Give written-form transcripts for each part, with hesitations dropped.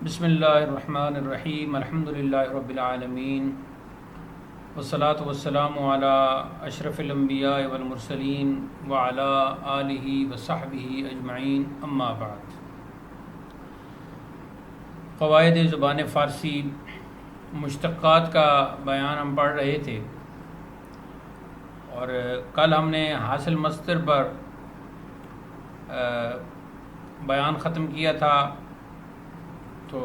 بسم اللہ الرحمن الرحیم الحمد للہ رب العالمین والصلاة والسلام علی اشرف الانبیاء والمرسلین وعلی آلہ وصحبہ اجمعین اما بعد۔ قواعد زبان فارسی مشتقات کا بیان ہم پڑھ رہے تھے، اور کل ہم نے حاصل مصدر پر بیان ختم کیا تھا، تو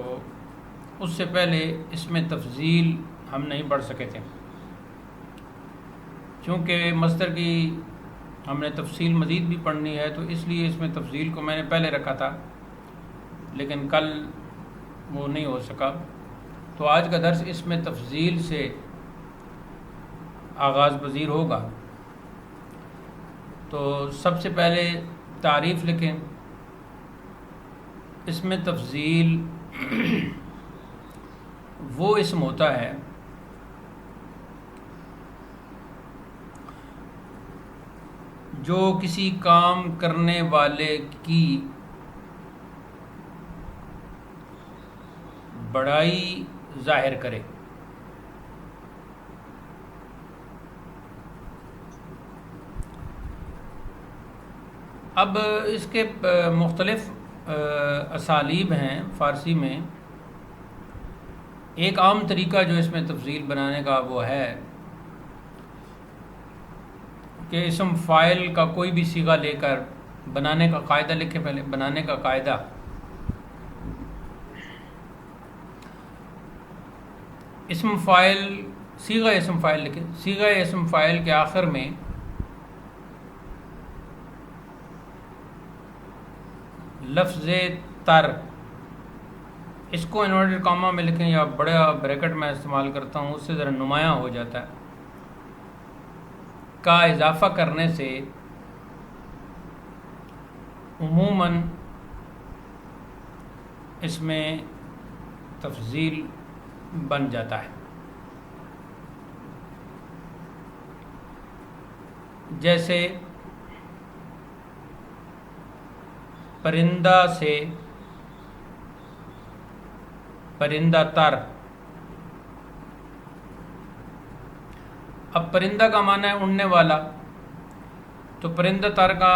اس سے پہلے اس میں تفضیل ہم نہیں پڑھ سکے تھے، چونکہ مصدر کی ہم نے تفصیل مزید بھی پڑھنی ہے، تو اس لیے اس میں تفضیل کو میں نے پہلے رکھا تھا، لیکن کل وہ نہیں ہو سکا۔ تو آج کا درس اس میں تفضیل سے آغاز پذیر ہوگا۔ تو سب سے پہلے تعریف لکھیں۔ اس میں تفضیل وہ اسم ہوتا ہے جو کسی کام کرنے والے کی بڑائی ظاہر کرے۔ اب اس کے مختلف اسالیب ہیں فارسی میں۔ ایک عام طریقہ جو اس میں تفضیل بنانے کا وہ ہے کہ اسم فاعل کا کوئی بھی صیغہ لے کر بنانے کا قاعدہ لکھیں۔ پہلے بنانے کا قاعدہ، اسم فاعل، صیغہ اسم فاعل لکھیں۔ صیغہ اسم فاعل کے آخر میں لفظ تر، اس کو انورٹڈ کامہ میں لکھیں یا بڑا بریکٹ میں استعمال کرتا ہوں، اس سے ذرا نمایاں ہو جاتا ہے، کا اضافہ کرنے سے عموماً اس میں تفضیل بن جاتا ہے۔ جیسے پرندہ سے پرندہ تر۔ اب پرندہ کا معنی ہے اڑنے والا، تو پرندہ تر کا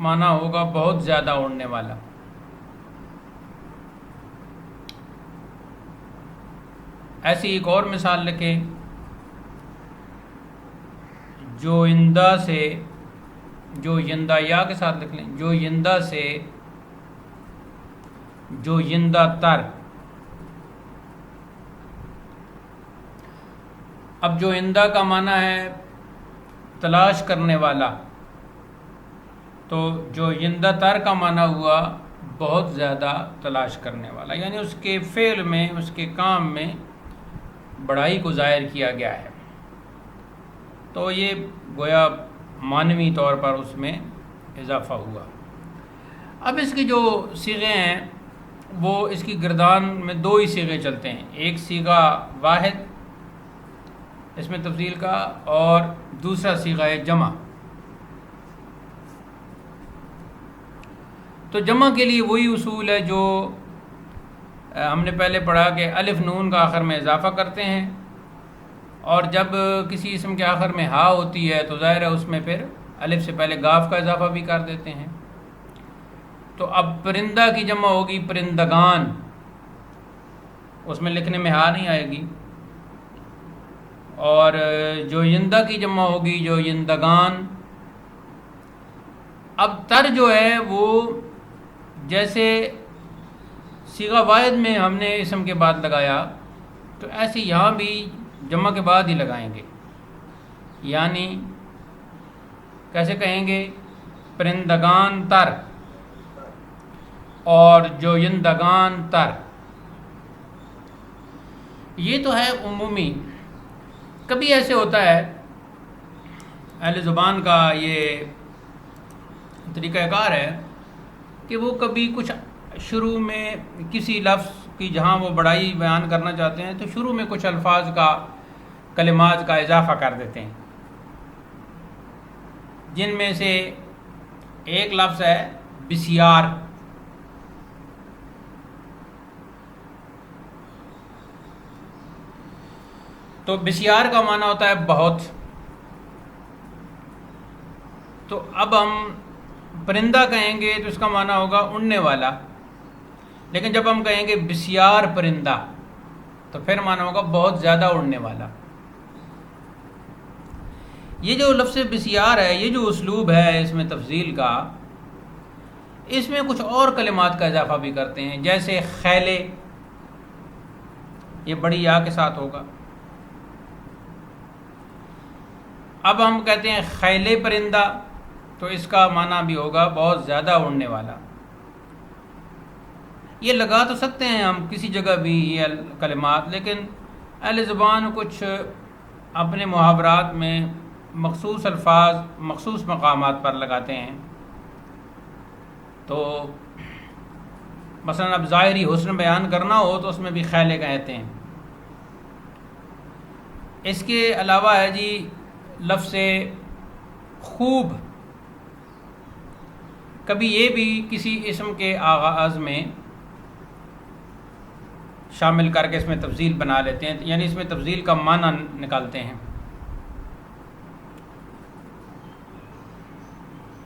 معنی ہوگا بہت زیادہ اڑنے والا۔ ایسی ایک اور مثال لکھیں، جوئندہ سے، جوئندہ یا کے ساتھ لکھ لیں، جوئندہ سے جوئندہ تر۔ اب جوئندہ کا معنی ہے تلاش کرنے والا، تو جوئندہ تر کا معنی ہوا بہت زیادہ تلاش کرنے والا، یعنی اس کے فعل میں، اس کے کام میں بڑائی کو ظاہر کیا گیا ہے۔ تو یہ گویا معنوی طور پر اس میں اضافہ ہوا۔ اب اس کی جو صیغے ہیں وہ اس کی گردان میں دو ہی صیغے چلتے ہیں، ایک صیغہ واحد اس میں تفضیل کا، اور دوسرا صیغہ ہے جمع۔ تو جمع کے لیے وہی اصول ہے جو ہم نے پہلے پڑھا کہ الف نون کا آخر میں اضافہ کرتے ہیں، اور جب کسی اسم کے آخر میں ہا ہوتی ہے تو ظاہر ہے اس میں پھر الف سے پہلے گاف کا اضافہ بھی کر دیتے ہیں۔ تو اب پرندہ کی جمع ہوگی پرندگان، اس میں لکھنے میں ہا نہیں آئے گی، اور جوئندہ کی جمع ہوگی جوئندگان۔ اب تر جو ہے وہ جیسے صیغہ واحد میں ہم نے اسم کے بعد لگایا، تو ایسے یہاں بھی جمع کے بعد ہی لگائیں گے، یعنی کیسے کہیں گے؟ پرندگان تر اور جوئندگان تر۔ یہ تو ہے عمومی۔ کبھی ایسے ہوتا ہے، اہل زبان کا یہ طریقہ کار ہے کہ وہ کبھی کچھ شروع میں کسی لفظ کی جہاں وہ بڑائی بیان کرنا چاہتے ہیں تو شروع میں کچھ الفاظ کا، کلمات کا اضافہ کر دیتے ہیں، جن میں سے ایک لفظ ہے بسیار۔ تو بسیار کا معنی ہوتا ہے بہت. تو اب ہم پرندہ کہیں گے تو اس کا معنی ہوگا اڑنے والا، لیکن جب ہم کہیں گے بسیار پرندہ تو پھر معنی ہوگا بہت زیادہ اڑنے والا. یہ جو لفظ بسیار ہے، یہ جو اسلوب ہے اس میں تفضیل کا، اس میں کچھ اور کلمات کا اضافہ بھی کرتے ہیں، جیسے خیلے، یہ بڑی یا کے ساتھ ہوگا. اب ہم کہتے ہیں خیلے پرندہ تو اس کا معنی بھی ہوگا بہت زیادہ اڑنے والا. یہ لگا تو سکتے ہیں ہم کسی جگہ بھی یہ کلمات، لیکن اہل زبان کچھ اپنے محاورات میں مخصوص الفاظ مخصوص مقامات پر لگاتے ہیں. تو مثلا اب ظاہری حسن بیان کرنا ہو تو اس میں بھی خیلے کہتے ہیں. اس کے علاوہ ہے جی لفظ خوب، کبھی یہ بھی کسی اسم کے آغاز میں شامل کر کے اس میں تفضیل بنا لیتے ہیں، یعنی اس میں تفضیل کا معنی نکالتے ہیں.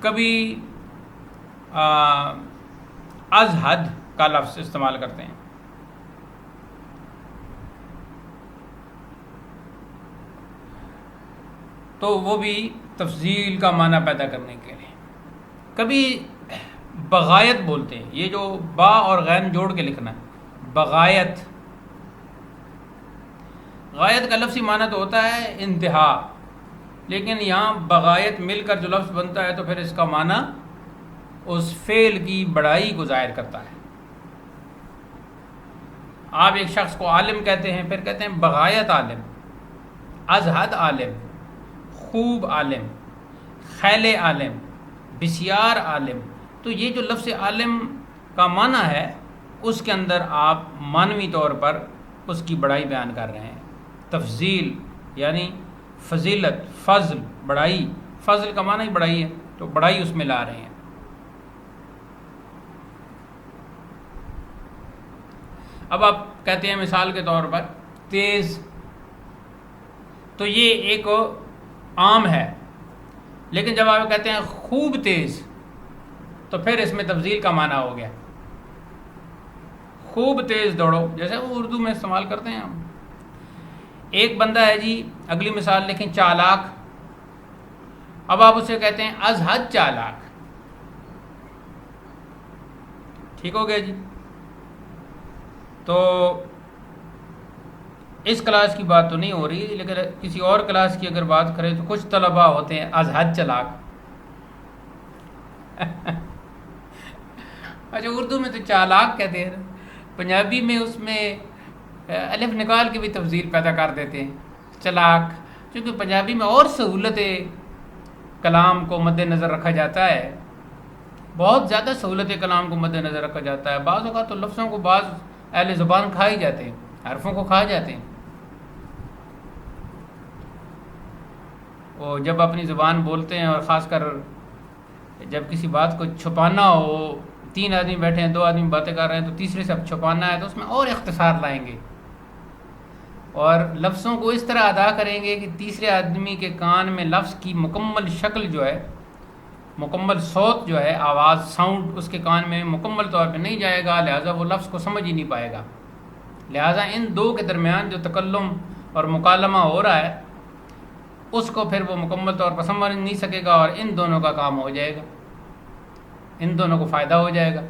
کبھی از حد کا لفظ استعمال کرتے ہیں. تو وہ بھی تفضیل کا معنی پیدا کرنے کے لیے. کبھی بغایت بولتے ہیں، یہ جو با اور غین جوڑ کے لکھنا ہے، بغایت. غایت کا لفظی معنی تو ہوتا ہے انتہا، لیکن یہاں بغایت مل کر جو لفظ بنتا ہے تو پھر اس کا معنی اس فعل کی بڑائی کو ظاہر کرتا ہے. آپ ایک شخص کو عالم کہتے ہیں، پھر کہتے ہیں بغایت عالم، از حد عالم، خوب عالم، خیل عالم، بسیار عالم. تو یہ جو لفظ عالم کا معنی ہے اس کے اندر آپ معنوی طور پر اس کی بڑائی بیان کر رہے ہیں. تفضیل یعنی فضیلت، فضل، بڑائی. فضل کا معنی ہی بڑائی ہے، تو بڑائی اس میں لا رہے ہیں. اب آپ کہتے ہیں مثال کے طور پر تیز، تو یہ ایک عام ہے، لیکن جب آپ کہتے ہیں خوب تیز تو پھر اس میں تفضیل کا معنی ہو گیا. خوب تیز دوڑو، جیسے وہ اردو میں استعمال کرتے ہیں ہم. ایک بندہ ہے جی، اگلی مثال لکھیں چالاک. اب آپ اسے کہتے ہیں از حد چالاک، ٹھیک ہو گیا جی. تو اس کلاس کی بات تو نہیں ہو رہی، لیکن کسی اور کلاس کی اگر بات کریں تو کچھ طلباء ہوتے ہیں از حد چالاک. اچھا، اردو میں تو چالاک کہتے ہیں، پنجابی میں اس میں الف نکال کے بھی تفضیل پیدا کر دیتے ہیں چالاک، کیونکہ پنجابی میں اور سہولت کلام کو مد نظر رکھا جاتا ہے، بہت زیادہ سہولت کلام کو مد نظر رکھا جاتا ہے. بعض اوقات تو لفظوں کو بعض اہل زبان کھا ہی جاتے ہیں، حرفوں کو کھا جاتے ہیں. وہ جب اپنی زبان بولتے ہیں، اور خاص کر جب کسی بات کو چھپانا ہو، 3 آدمی بیٹھے ہیں، 2 آدمی باتیں کر رہے ہیں، تو تیسرے سے اب چھپانا ہے تو اس میں اور اختصار لائیں گے اور لفظوں کو اس طرح ادا کریں گے کہ تیسرے آدمی کے کان میں لفظ کی مکمل شکل جو ہے، مکمل صوت جو ہے، آواز، ساؤنڈ اس کے کان میں مکمل طور پہ نہیں جائے گا، لہٰذا وہ لفظ کو سمجھ ہی نہیں پائے گا. لہٰذا ان دو کے درمیان جو تکلم اور مکالمہ ہو رہا ہے اس کو پھر وہ مکمل طور پر سمجھ نہیں سکے گا، اور ان دونوں کا کام ہو جائے گا، ان دونوں کو فائدہ ہو جائے گا.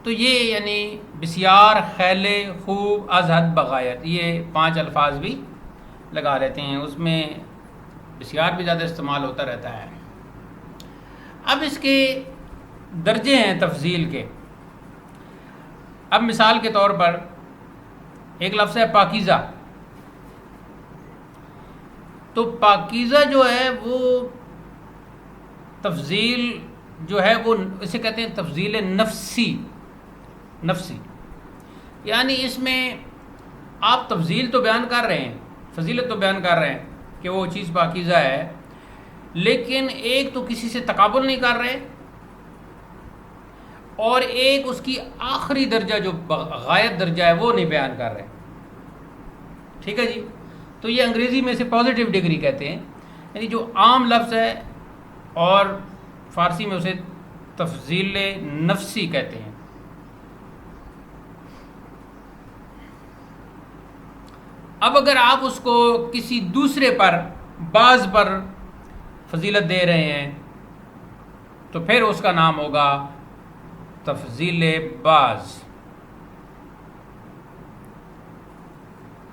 تو یہ یعنی بسیار، خیلے، خوب، از حد، بغایت، یہ 5 الفاظ بھی لگا لیتے ہیں. اس میں بسیار بھی زیادہ استعمال ہوتا رہتا ہے. اب اس کے درجے ہیں تفضیل کے. اب مثال کے طور پر ایک لفظ ہے پاکیزہ. تو پاکیزہ جو ہے وہ تفضیل جو ہے وہ اسے کہتے ہیں تفضیل نفسی، یعنی اس میں آپ تفضیل تو بیان کر رہے ہیں، فضیلت تو بیان کر رہے ہیں کہ وہ چیز پاکیزہ ہے، لیکن ایک تو کسی سے تقابل نہیں کر رہے، اور ایک اس کی آخری درجہ جو غایت درجہ ہے وہ نہیں بیان کر رہے. ٹھیک ہے جی. تو یہ انگریزی میں سے پازیٹیو ڈگری کہتے ہیں، یعنی جو عام لفظ ہے، اور فارسی میں اسے تفضیل نفسی کہتے ہیں. اب اگر آپ اس کو کسی دوسرے پر، بعض پر فضیلت دے رہے ہیں تو پھر اس کا نام ہوگا تفضیل بعض.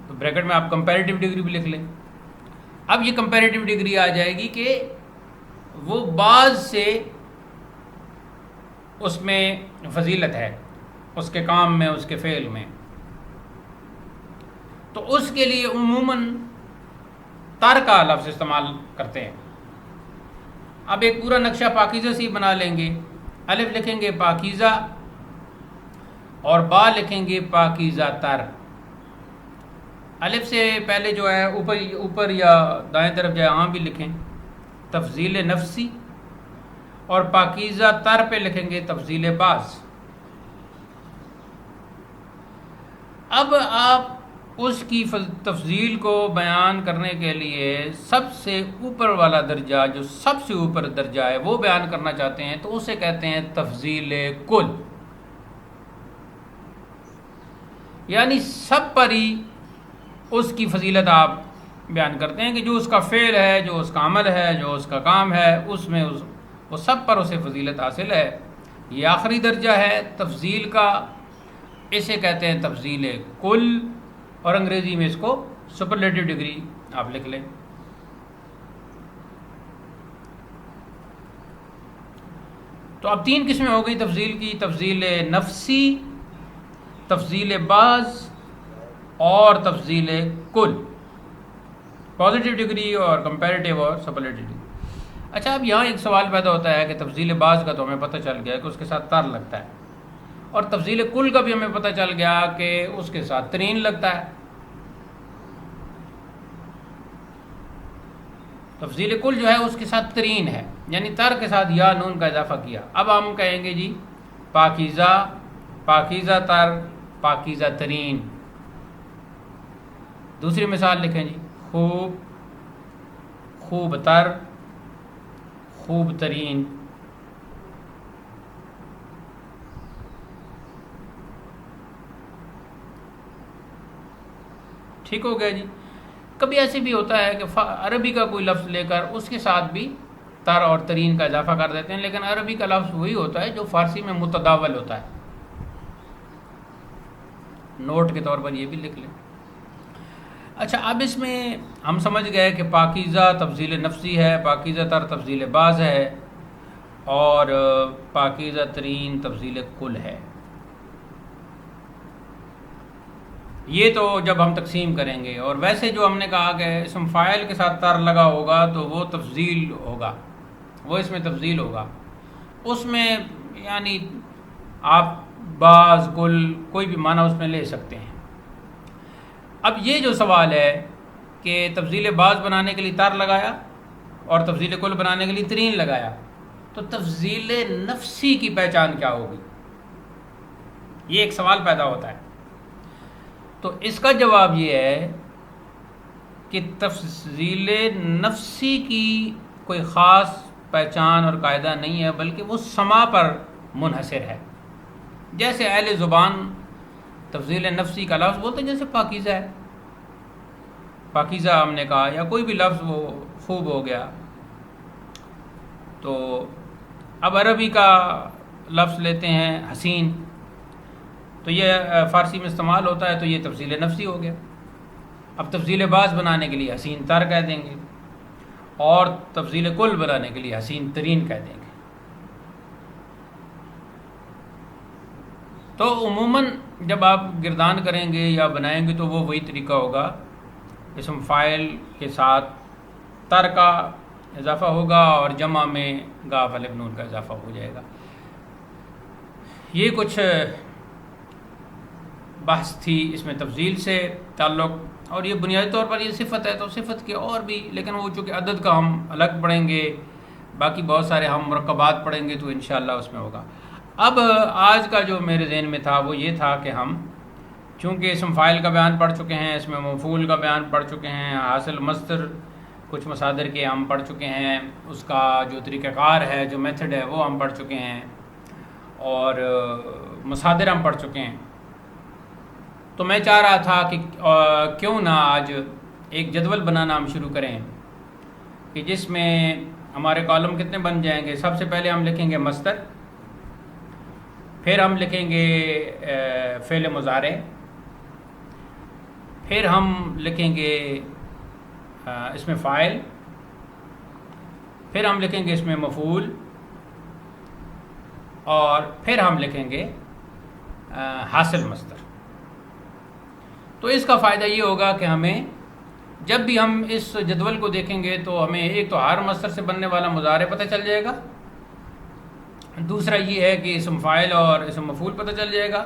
تو بریکٹ میں آپ کمپیریٹیو ڈگری بھی لکھ لیں. اب یہ کمپیریٹیو ڈگری آ جائے گی کہ وہ بعض سے اس میں فضیلت ہے، اس کے کام میں، اس کے فعل میں، تو اس کے لیے عموماً تر کا لفظ استعمال کرتے ہیں. اب ایک پورا نقشہ پاکیزہ سے بنا لیں گے. الف لکھیں گے پاکیزہ اور با لکھیں گے پاکیزہ تر. الف سے پہلے جو ہے اوپر یا دائیں طرف جائے ہاں بھی لکھیں تفضیل نفسی، اور پاکیزہ تر پہ لکھیں گے تفضیل بعض. اب آپ اس کی تفضیل کو بیان کرنے کے لیے سب سے اوپر والا درجہ، جو سب سے اوپر درجہ ہے، وہ بیان کرنا چاہتے ہیں تو اسے کہتے ہیں تفضیل کل. یعنی سب پر ہی اس کی فضیلت آپ بیان کرتے ہیں کہ جو اس کا فعل ہے، جو اس کا عمل ہے، جو اس کا کام ہے، اس میں وہ سب پر اسے فضیلت حاصل ہے. یہ آخری درجہ ہے تفضیل کا، اسے کہتے ہیں تفضیل کل، اور انگریزی میں اس کو سپرلیٹو ڈگری آپ لکھ لیں. تو اب 3 قسمیں ہو گئی تفضیل کی: تفضیل نفسی، تفضیل بعض اور تفضیل کل. پازیٹیو ڈگری اور کمپیریٹیو اور سپرلیٹو ڈگری. اچھا، اب یہاں ایک سوال پیدا ہوتا ہے کہ تفضیل بعض کا تو ہمیں پتہ چل گیا کہ اس کے ساتھ تر لگتا ہے، اور تفضیل کل کا بھی ہمیں پتہ چل گیا کہ اس کے ساتھ ترین لگتا ہے. تفضیل کل جو ہے اس کے ساتھ ترین ہے، یعنی تر کے ساتھ یا نون کا اضافہ کیا. اب ہم کہیں گے جی پاکیزہ، پاکیزہ تر، پاکیزہ ترین. دوسری مثال لکھیں جی خوب، خوب تر، خوب ترین. ٹھیک ہو گیا جی. کبھی ایسے بھی ہوتا ہے کہ عربی کا کوئی لفظ لے کر اس کے ساتھ بھی تر اور ترین کا اضافہ کر دیتے ہیں، لیکن عربی کا لفظ وہی ہوتا ہے جو فارسی میں متداول ہوتا ہے. نوٹ کے طور پر یہ بھی لکھ لیں. اچھا، اب اس میں ہم سمجھ گئے کہ پاکیزہ تفضیل نفسی ہے، پاکیزہ تر تفضیل بعض ہے، اور پاکیزہ ترین تفضیل کل ہے. یہ تو جب ہم تقسیم کریں گے. اور ویسے جو ہم نے کہا کہ اسم فاعل کے ساتھ تر لگا ہوگا تو وہ تفضیل ہوگا، وہ اس میں تفضیل ہوگا. اس میں یعنی آپ بعض، کل، کوئی بھی معنی اس میں لے سکتے ہیں. اب یہ جو سوال ہے کہ تفضیل بعض بنانے کے لیے تر لگایا اور تفضیل کل بنانے کے لیے ترین لگایا، تو تفضیل نفسی کی پہچان کیا ہوگی؟ یہ ایک سوال پیدا ہوتا ہے. تو اس کا جواب یہ ہے کہ تفضیل نفسی کی کوئی خاص پہچان اور قاعدہ نہیں ہے، بلکہ وہ سما پر منحصر ہے. جیسے اہل زبان تفضیل نفسی کا لفظ بولتے ہیں، جیسے پاکیزہ ہے، پاکیزہ ہم نے کہا، یا کوئی بھی لفظ وہ خوب ہو گیا. تو اب عربی کا لفظ لیتے ہیں حسین، تو یہ فارسی میں استعمال ہوتا ہے، تو یہ تفضیل نفسی ہو گیا. اب تفضیل بعض بنانے کے لیے حسین تر کہہ دیں گے، اور تفضیل کل بنانے کے لیے حسین ترین کہہ دیں گے. تو عموماً جب آپ گردان کریں گے یا بنائیں گے تو وہ وہی طریقہ ہوگا، اسم فاعل کے ساتھ تر کا اضافہ ہوگا اور جمع میں گاف الف نون کا اضافہ ہو جائے گا. یہ کچھ بحث تھی اس میں تفضیل سے تعلق، اور یہ بنیادی طور پر یہ صفت ہے تو صفت کے اور بھی، لیکن وہ چونکہ عدد کا ہم الگ پڑھیں گے، باقی بہت سارے ہم مرکبات پڑھیں گے تو انشاءاللہ اس میں ہوگا. اب آج کا جو میرے ذہن میں تھا وہ یہ تھا کہ ہم چونکہ اسم فاعل کا بیان پڑھ چکے ہیں، اس میں مفعول کا بیان پڑھ چکے ہیں، حاصل مصدر کچھ مصادر کے ہم پڑھ چکے ہیں، اس کا جو طریقہ کار ہے، جو میتھڈ ہے وہ ہم پڑھ چکے ہیں، اور مصادر ہم پڑھ چکے ہیں. تو میں چاہ رہا تھا کہ کیوں نہ آج ایک جدول بنانا ہم شروع کریں کہ جس میں ہمارے کالم کتنے بن جائیں گے. سب سے پہلے ہم لکھیں گے مصدر، پھر ہم لکھیں گے فعل مضارع، پھر ہم لکھیں گے اس میں فاعل، پھر ہم لکھیں گے اس میں مفعول، اور پھر ہم لکھیں گے حاصل مصدر. تو اس کا فائدہ یہ ہوگا کہ ہمیں جب بھی ہم اس جدول کو دیکھیں گے تو ہمیں ایک تو ہر مصدر سے بننے والا مضارع پتہ چل جائے گا، دوسرا یہ ہے کہ اسم فاعل اور اسم مفعول پتہ چل جائے گا،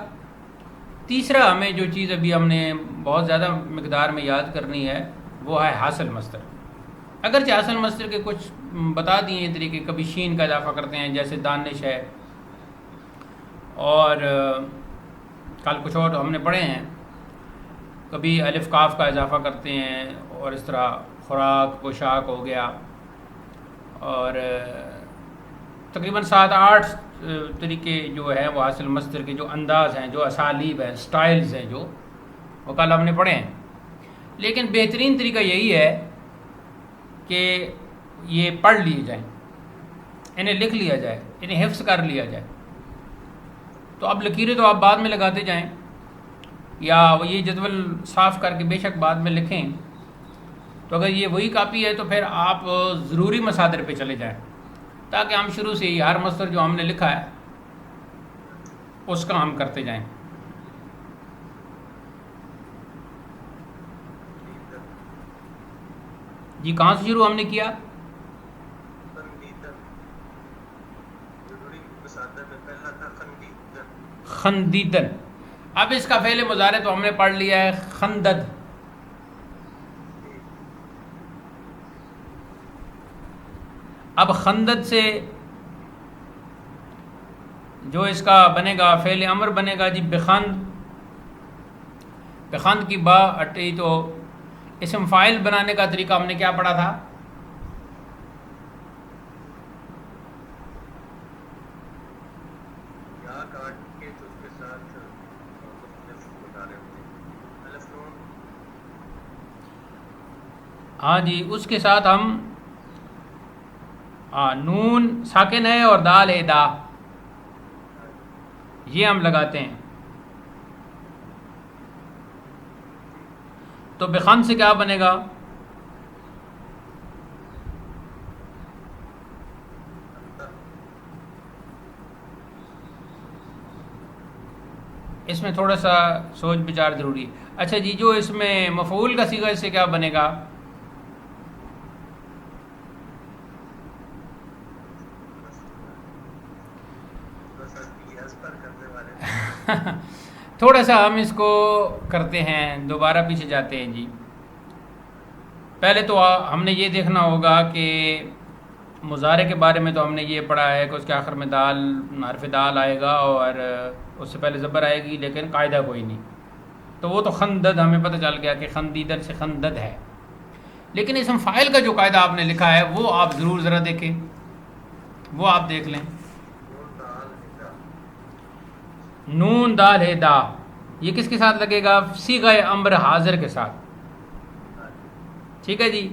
تیسرا ہمیں جو چیز ابھی ہم نے بہت زیادہ مقدار میں یاد کرنی ہے وہ ہے حاصل مصدر. اگرچہ حاصل مصدر کے کچھ بتا دیے ہیں طریقے، کبھی شین کا اضافہ کرتے ہیں جیسے دانش ہے، اور کل کچھ اور ہم نے پڑھے ہیں، کبھی الف کاف کا اضافہ کرتے ہیں، اور اس طرح خوراک پوشاک ہو گیا، اور تقریباً 7-8 طریقے جو ہیں وہ حاصل مصدر کے جو انداز ہیں، جو اسالیب ہیں، سٹائلز ہیں، جو وہ کل ہم نے پڑھے ہیں. لیکن بہترین طریقہ یہی ہے کہ یہ پڑھ لیے جائیں، انہیں لکھ لیا جائے، انہیں حفظ کر لیا جائے. تو اب لکیریں تو آپ بعد میں لگاتے جائیں، یا یہ جدول صاف کر کے بے شک بعد میں لکھیں. تو اگر یہ وہی کاپی ہے تو پھر آپ ضروری مصادر پہ چلے جائیں، تاکہ ہم شروع سے ہی ہر مصدر جو ہم نے لکھا ہے اس کا ہم کرتے جائیں. جی کہاں سے شروع ہم نے کیا؟ خندیدن. اب اس کا فعل مضارع تو ہم نے پڑھ لیا ہے خندد. اب خندد سے جو اس کا بنے گا فعل امر بنے گا جی بخند. بخند کی با اٹی تو اسم فاعل بنانے کا طریقہ ہم نے کیا پڑھا تھا؟ ہاں جی، اس کے ساتھ ہم نون ساکن ہے اور دال ہے دا، یہ ہم لگاتے ہیں. تو بخند سے کیا بنے گا؟ اس میں تھوڑا سا سوچ بچار ضروری ہے. اچھا جی، جو اس میں مفعول کا صیغہ اس سے کیا بنے گا؟ تھوڑا سا ہم اس کو کرتے ہیں، دوبارہ پیچھے جاتے ہیں جی. پہلے تو ہم نے یہ دیکھنا ہوگا کہ مضارع کے بارے میں تو ہم نے یہ پڑھا ہے کہ اس کے آخر میں دال حرف دال آئے گا اور اس سے پہلے زبر آئے گی، لیکن قاعدہ کوئی نہیں. تو وہ تو خندد ہمیں پتہ چل گیا کہ خندیدن سے خندد ہے. لیکن اسم فاعل کا جو قاعدہ آپ نے لکھا ہے وہ آپ ضرور ذرا دیکھیں، وہ آپ دیکھ لیں. نون دال ہے دا، یہ کس کے ساتھ لگے گا؟ صیغہ امر حاضر کے ساتھ. ٹھیک ہے جی.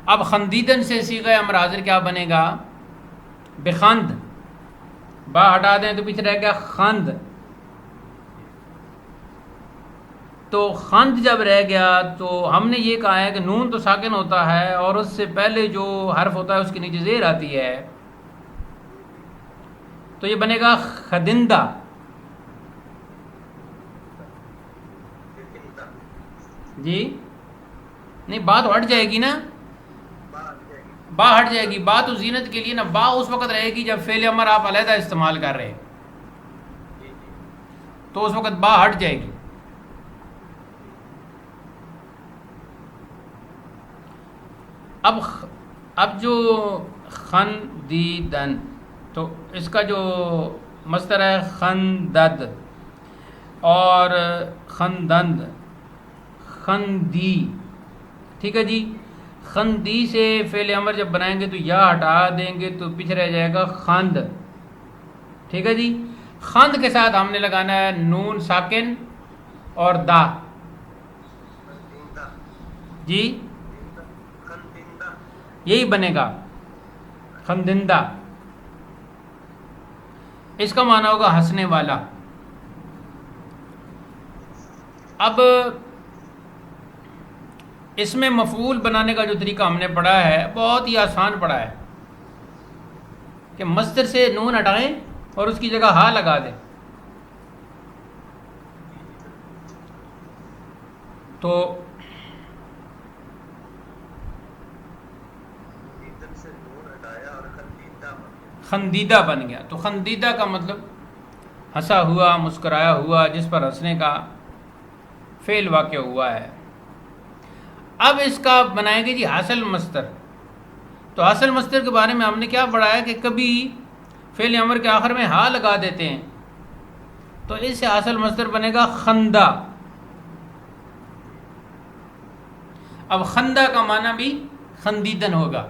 اب خندیدن سے صیغہ امر حاضر کیا بنے گا؟ بخند. با ہٹا دیں تو پیچھے رہ گیا خند. تو خند جب رہ گیا تو ہم نے یہ کہا ہے کہ نون تو ساکن ہوتا ہے اور اس سے پہلے جو حرف ہوتا ہے اس کے نیچے زیر آتی ہے، تو یہ بنے گا خدندہ. جی نہیں، بات ہٹ جائے گی نا، با ہٹ جائے گی. با تو زینت کے لیے نا، با اس وقت رہے گی جب فعل امر آپ علیحدہ استعمال کر رہے تو اس وقت با ہٹ جائے گی. اب جو خندیدن، تو اس کا جو مصدر ہے خندد، اور خندند، خندی، ٹھیک ہے جی. خندی سے فعل امر جب بنائیں گے تو یا ہٹا دیں گے تو پیچھے رہ جائے گا خند، ٹھیک ہے جی. خند کے ساتھ ہم نے لگانا ہے نون ساکن اور دا. جی یہی بنے گا خندندہ. اس کا معنی ہوگا ہنسنے والا. اب اس میں مفعول بنانے کا جو طریقہ ہم نے پڑھا ہے بہت ہی آسان پڑھا ہے کہ مصدر سے نون ہٹائیں اور اس کی جگہ ہا لگا دیں. تو خندیدہ بن گیا. تو خندیدہ کا مطلب ہنسا ہوا، مسکرایا ہوا، جس پر ہنسنے کا فعل واقع ہوا ہے. اب اس کا بنائیں گے جی حاصل مصدر. تو حاصل مصدر کے بارے میں ہم نے کیا پڑھا ہے کہ کبھی فعل امر کے آخر میں ہا لگا دیتے ہیں تو اس سے حاصل مصدر بنے گا خندہ. اب خندہ کا معنی بھی خندیدن ہوگا.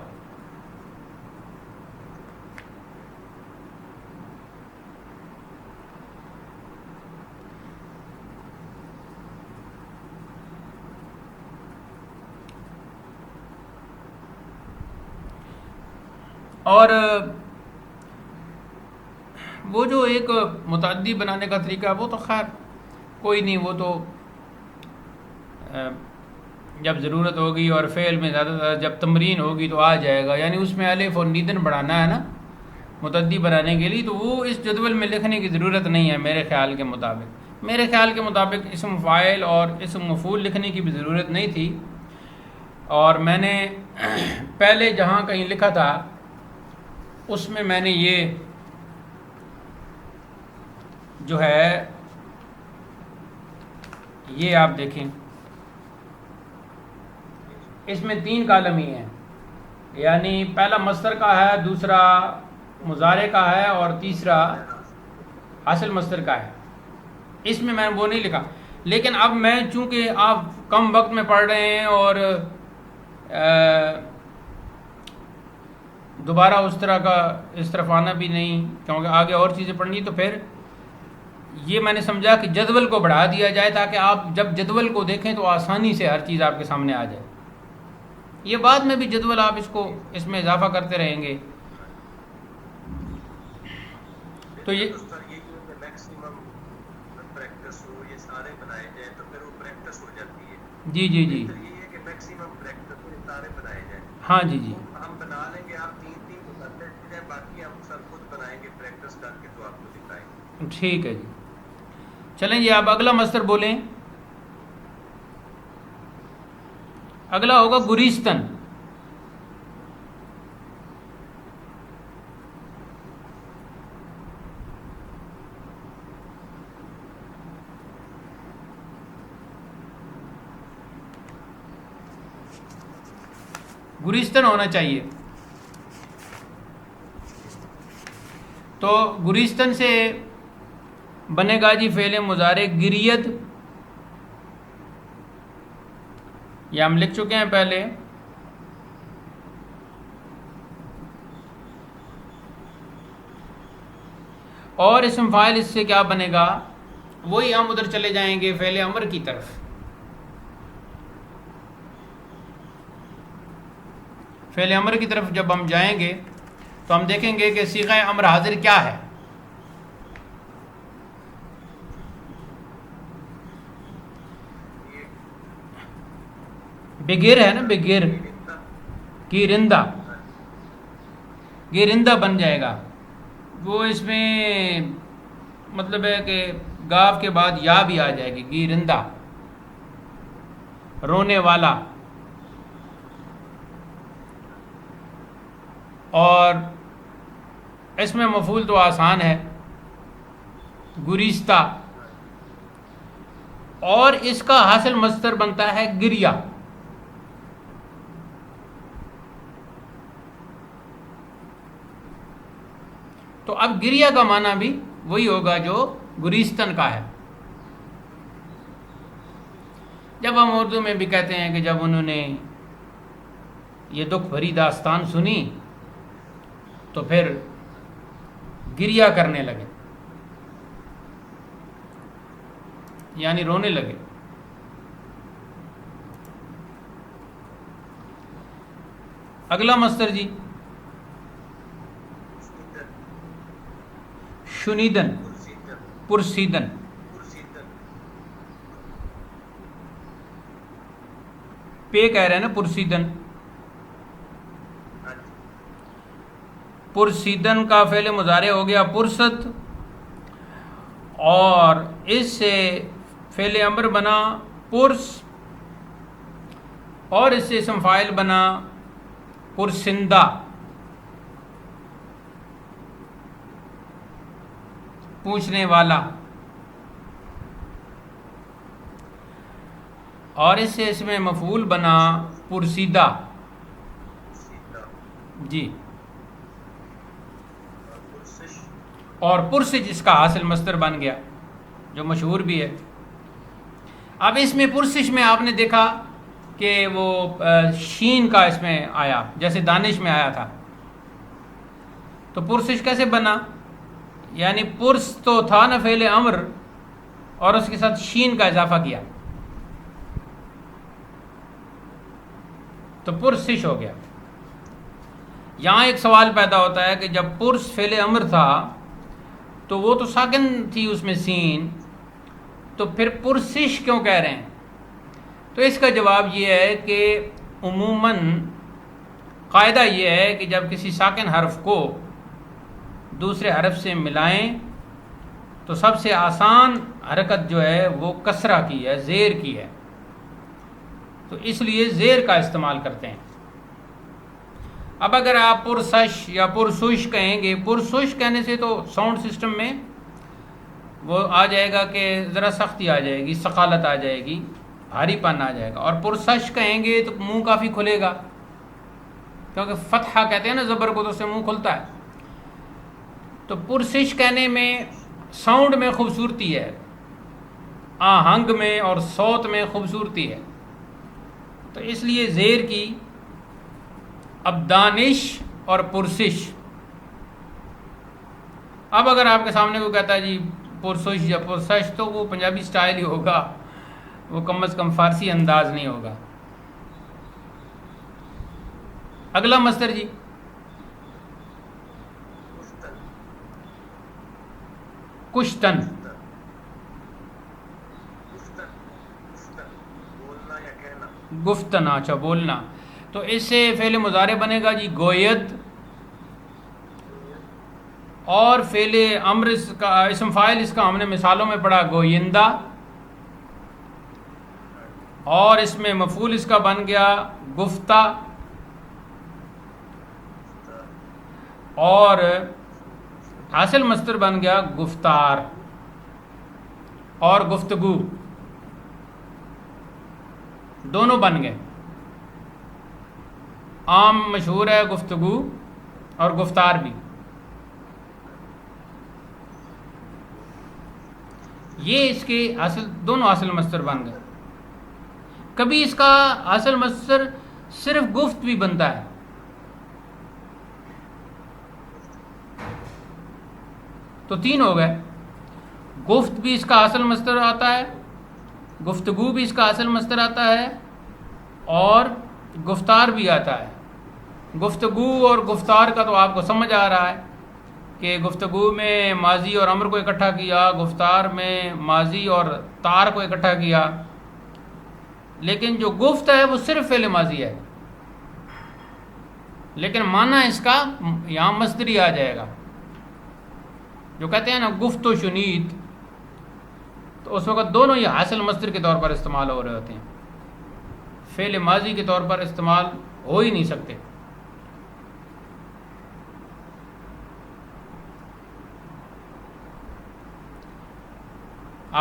اور وہ جو ایک متعدی بنانے کا طریقہ ہے وہ تو خیر کوئی نہیں، وہ تو جب ضرورت ہوگی اور فعل میں زیادہ زیادہ جب تمرین ہوگی تو آ جائے گا. یعنی اس میں الف اور نیدن بڑھانا ہے نا متعدی بنانے کے لیے، تو وہ اس جدول میں لکھنے کی ضرورت نہیں ہے میرے خیال کے مطابق. میرے خیال کے مطابق اسم فاعل اور اسم مفعول لکھنے کی بھی ضرورت نہیں تھی. اور میں نے پہلے جہاں کہیں لکھا تھا اس میں نے یہ جو ہے یہ آپ دیکھیں اس میں 3 کالم ہی ہیں. یعنی پہلا مصدر کا ہے، دوسرا مضارع کا ہے اور تیسرا حاصل مصدر کا ہے. اس میں نے وہ نہیں لکھا. لیکن اب میں چونکہ آپ کم وقت میں پڑھ رہے ہیں اور دوبارہ اس طرف آنا بھی نہیں کیونکہ آگے اور چیزیں پڑھنی، تو پھر یہ میں نے سمجھا کہ جدول کو بڑھا دیا جائے تاکہ آپ جب جدول کو دیکھیں تو آسانی سے ہر چیز آپ کے سامنے آ جائے. یہ بعد میں بھی جدول آپ اس میں اضافہ کرتے رہیں گے. تو یہ جی جی جی ہاں جی جی ہم بنا لیں گے، آپ 3 کو کرتے جائیں، باقی ہم سب خود بنائیں گے پریکٹس کر کے تو آپ کو دکھائیں گے. ٹھیک ہے جی. چلیں جی آپ اگلا مصدر بولیں. اگلا ہوگا گریستن. گریستن ہونا چاہیے. تو گریستن سے بنے گا جی فعل مضارع گریت. یہ ہم لکھ چکے ہیں پہلے. اور اسم فاعل اس سے کیا بنے گا، وہی ہم ادھر چلے جائیں گے فعل امر کی طرف. فعل امر کی طرف جب ہم جائیں گے تو ہم دیکھیں گے کہ صیغہ امر حاضر کیا ہے. بگر ہے نا، بگر گیرندہ، گیرندہ بن جائے گا. وہ اس میں مطلب ہے کہ گاف کے بعد یا بھی آ جائے گی، گیرندہ رونے والا. اور اس میں مفعول تو آسان ہے گریستہ. اور اس کا حاصل مصدر بنتا ہے گریا. تو اب گریا کا معنی بھی وہی ہوگا جو گریستن کا ہے. جب ہم اردو میں بھی کہتے ہیں کہ جب انہوں نے یہ دکھ بھری داستان سنی تو پھر گریہ کرنے لگے، یعنی رونے لگے۔ اگلا مصدر جی، شنیدن، پرسیدن۔ پہ کہہ رہے ہیں نا، پرسیدن۔ پرسیدن کا فعل مضارع ہو گیا پرست، اور اس سے فعل امر بنا پرس، اور اس سے اسم فاعل بنا پرسندہ۔ پوچھنے والا، اور اس سے اسم مفعول بنا پرسیدہ جی، اور پرسج اس کا حاصل مصدر بن گیا جو مشہور بھی ہے۔ اب اس میں پرسش میں آپ نے دیکھا کہ وہ شین کا اس میں آیا، جیسے دانش میں آیا تھا، تو پرسش کیسے بنا؟ یعنی پرس تو تھا نا فعل امر، اور اس کے ساتھ شین کا اضافہ کیا تو پرسش ہو گیا۔ یہاں ایک سوال پیدا ہوتا ہے کہ جب پرس فعل امر تھا تو وہ تو ساکن تھی اس میں سین، تو پھر پرسش کیوں کہہ رہے ہیں؟ تو اس کا جواب یہ ہے کہ عموماً قاعدہ یہ ہے کہ جب کسی ساکن حرف کو دوسرے حرف سے ملائیں تو سب سے آسان حرکت جو ہے وہ کسرہ کی ہے، زیر کی ہے، تو اس لیے زیر کا استعمال کرتے ہیں۔ اب اگر آپ پرسش یا پرسش کہیں گے، پرسش کہنے سے تو ساؤنڈ سسٹم میں وہ آ جائے گا کہ ذرا سختی آ جائے گی، ثقالت آ جائے گی، بھاری پن آ جائے گا، اور پرسش کہیں گے تو منہ کافی کھلے گا، کیونکہ فتحہ کہتے ہیں نا زبر کو، تو اس سے منہ کھلتا ہے۔ تو پرسش کہنے میں ساؤنڈ میں خوبصورتی ہے، آہنگ میں اور صوت میں خوبصورتی ہے، تو اس لیے زیر کی۔ اب دانش اور پرسش، اب اگر آپ کے سامنے کوئی کہتا ہے جی پرسش یا پرسش، تو وہ پنجابی سٹائل ہی ہوگا، وہ کم از کم فارسی انداز نہیں ہوگا۔ اگلا مصدر جی، کشتن، گفتن، اچھا بولنا، تو اس سے فعل مضارع بنے گا جی گوید، اور فعل امر اس کا اسم فاعل اس کا ہم نے مثالوں میں پڑھا گویندہ، اور اس میں مفعول اس کا بن گیا گفتہ، اور حاصل مصدر بن گیا گفتار اور گفتگو، دونوں بن گئے۔ عام مشہور ہے گفتگو اور گفتار بھی، یہ اس کے حاصل دونوں حاصل مصدر بن گئے۔ کبھی اس کا حاصل مصدر صرف گفت بھی بنتا ہے، تو تین ہو گئے، گفت بھی اس کا حاصل مصدر آتا ہے، گفتگو بھی اس کا حاصل مصدر آتا ہے، اور گفتار بھی آتا ہے۔ گفتگو اور گفتار کا تو آپ کو سمجھ آ رہا ہے کہ گفتگو میں ماضی اور امر کو اکٹھا کیا، گفتار میں ماضی اور تار کو اکٹھا کیا، لیکن جو گفت ہے وہ صرف فعل ماضی ہے، لیکن معنی اس کا یہاں مصدری آ جائے گا۔ جو کہتے ہیں نا گفت و شنید، تو اس وقت دونوں یہ حاصل مصدر کے طور پر استعمال ہو رہے ہوتے ہیں، فعل ماضی کے طور پر استعمال ہو ہی نہیں سکتے۔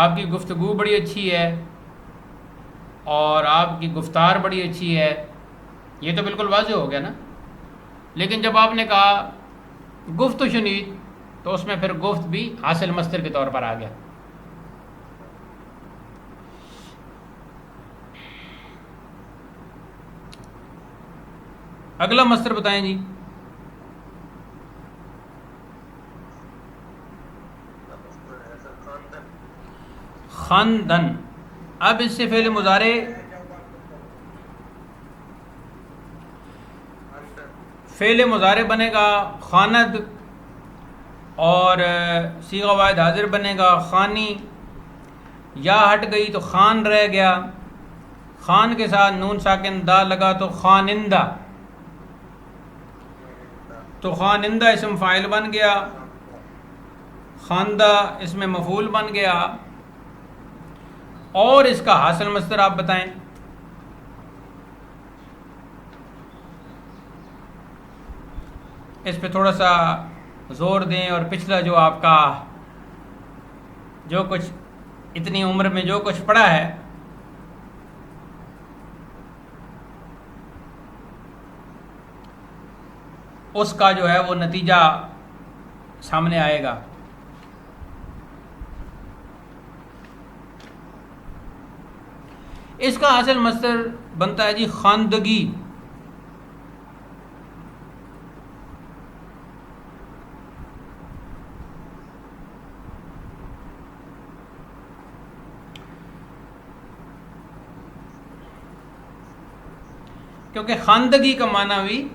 آپ کی گفتگو بڑی اچھی ہے اور آپ کی گفتار بڑی اچھی ہے، یہ تو بالکل واضح ہو گیا نا۔ لیکن جب آپ نے کہا گفت و شنید، تو اس میں پھر گفت بھی حاصل مصدر کے طور پر آ گیا۔ اگلا مصدر بتائیں جی. خاندن. اب اس سے فعل مضارع بنے گا خاند, اور صیغہ واحد حاضر بنے گا خانی. یا ہٹ گئی تو خان رہ گیا, خان کے ساتھ نون ساکن دا لگا تو خانندہ. تو خانندہ اسم فاعل بن گیا, خاندہ اس میں مفعول بن گیا. اور اس کا حاصل مصدر آپ بتائیں. اس پہ تھوڑا سا زور دیں, اور پچھلا جو آپ کا جو کچھ اتنی عمر میں جو کچھ پڑھا ہے اس کا جو ہے وہ نتیجہ سامنے آئے گا. اس کا حاصل مصدر بنتا ہے جی خواندگی. کیونکہ خواندگی کا معنی بھی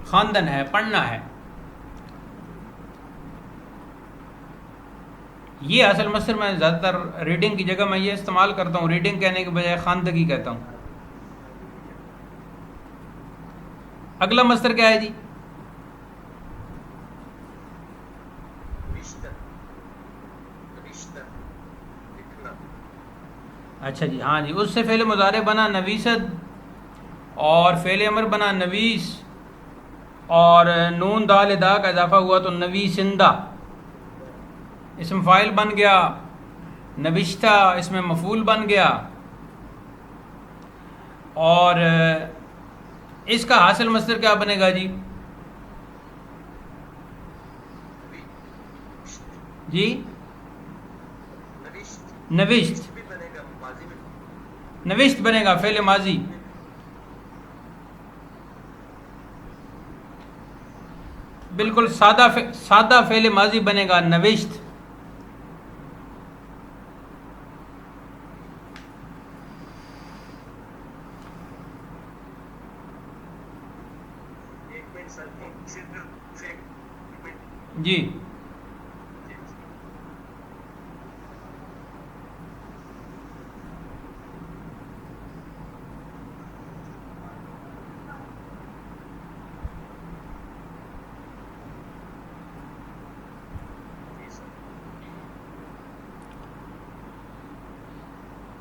خواندن ہے, پڑھنا ہے. یہ اصل مصدر میں زیادہ تر ریڈنگ کی جگہ میں یہ استعمال کرتا ہوں, ریڈنگ کہنے کے بجائے خواندگی کہتا ہوں. اگلا مصدر کیا ہے جی؟ اچھا جی, ہاں جی, اس سے فعل مضارع بنا نویسد, اور فعل امر بنا نویس, اور نون دال دا کا اضافہ ہوا تو نویسندہ. اسم فاعل بن گیا, نوشتہ اس میں مفعول بن گیا. اور اس کا حاصل مصدر کیا بنے گا جی؟ جی نوشت. نوشت بنے گا فعل ماضی. بالکل سادہ فعل ماضی بنے گا نوشت. جی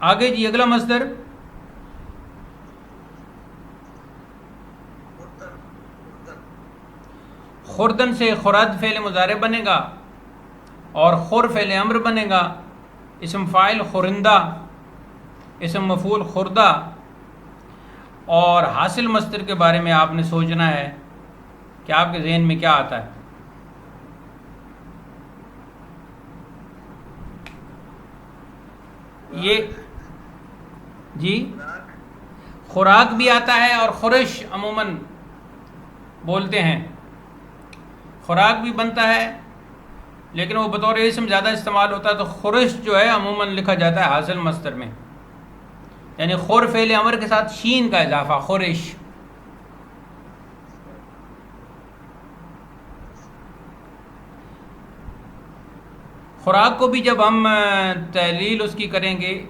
آگے جی اگلا مصدر خوردن سے خورد فعل مضارع بنے گا, اور خور فعل امر بنے گا. اسم فاعل خورندہ, اسم مفعول خوردہ. اور حاصل مصدر کے بارے میں آپ نے سوچنا ہے کہ آپ کے ذہن میں کیا آتا ہے. یہ جی خوراک بھی آتا ہے, اور خورش عموماً بولتے ہیں. خوراک بھی بنتا ہے, لیکن وہ بطور اسم زیادہ استعمال ہوتا ہے. تو خورش جو ہے عموماً لکھا جاتا ہے حاصل مصدر میں, یعنی خور فعل امر کے ساتھ شین کا اضافہ, خورش. خوراک کو بھی جب ہم تحلیل اس کی کریں گے,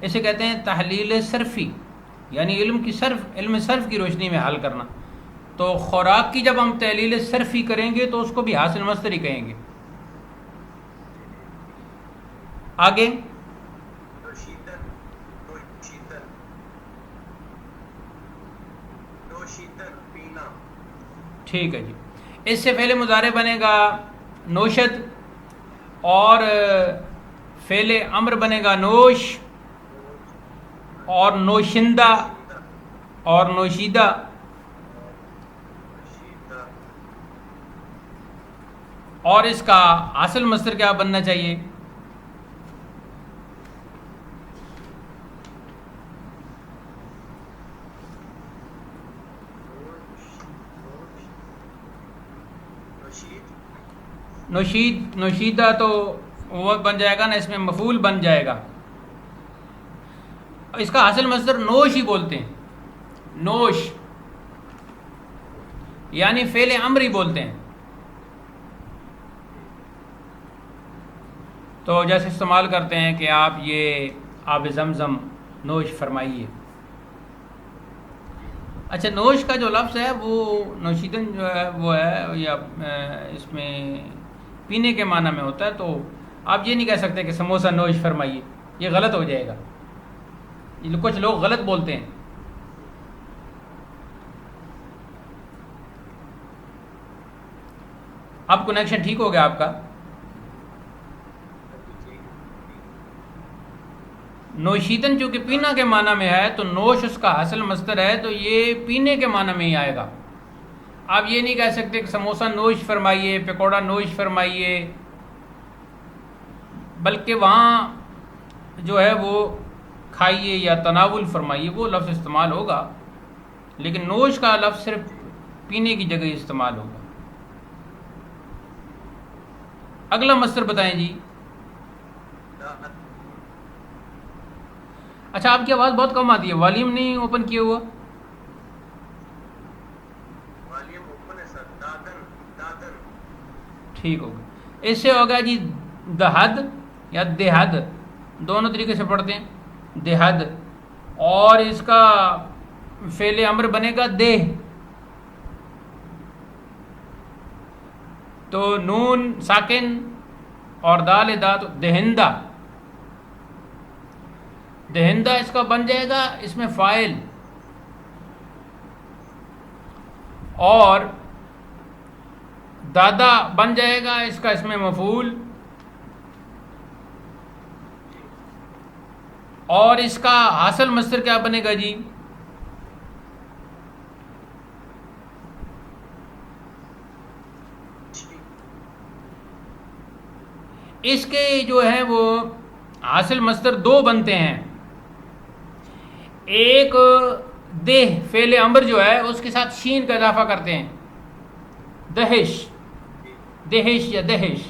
اسے کہتے ہیں تحلیل صرفی, یعنی علم صرف کی روشنی میں حل کرنا. تو خوراک کی جب ہم تحلیل صرفی کریں گے تو اس کو بھی حاصل مصدر ہی کہیں گے. آگے ٹھیک ہے جی. اس سے فعل مضارع بنے گا نوشد, اور فعل امر بنے گا نوش, اور نوشندہ, اور نوشیدہ. اور اس کا اصل مصدر کیا بننا چاہیے؟ نوشیدہ تو وہ بن جائے گا نا، اس میں مفعول بن جائے گا. اس کا اصل مصدر نوش ہی بولتے ہیں، نوش یعنی فعل امر ہی بولتے ہیں. تو جیسے استعمال کرتے ہیں کہ آپ یہ آب زمزم نوش فرمائیے. اچھا، نوش کا جو لفظ ہے وہ نوشیدن جو ہے وہ ہے یا اس میں پینے کے معنی میں ہوتا ہے. تو آپ یہ نہیں کہہ سکتے کہ سموسہ نوش فرمائیے، یہ غلط ہو جائے گا. کچھ لوگ غلط بولتے ہیں. اب کنیکشن ٹھیک ہو گیا آپ کا. نوشیدن چونکہ پینا کے معنی میں ہے تو نوش اس کا اصل مصدر ہے، تو یہ پینے کے معنی میں ہی آئے گا. آپ یہ نہیں کہہ سکتے کہ سموسہ نوش فرمائیے، پکوڑا نوش فرمائیے، بلکہ وہاں جو ہے وہ کھائیے یا تناول فرمائیے وہ لفظ استعمال ہوگا، لیکن نوش کا لفظ صرف پینے کی جگہ استعمال ہوگا. اگلا مصدر بتائیں جی. اچھا، آپ کی آواز بہت کم آتی ہے، والیوم نہیں اوپن کیا ہوا؟ والیوم اوپن ہے سر. دادن. ٹھیک ہوگا. اس سے ہوگا جی دہد یا دہد، دونوں طریقے سے پڑھتے ہیں دہد. اور اس کا فعل امر بنے گا دہ. تو نون ساکن اور دال دا تو دہندہ. دہندہ اس کا بن جائے گا اس میں فاعل، اور دادا بن جائے گا اس کا اس میں مفعول، اور اس کا حاصل مصدر کیا بنے گا جی؟ اس کے جو ہے وہ حاصل مصدر دو بنتے ہیں. ایک دہ فعل امر جو ہے اس کے ساتھ شین کا اضافہ کرتے ہیں، دہش، دہش یا دہش.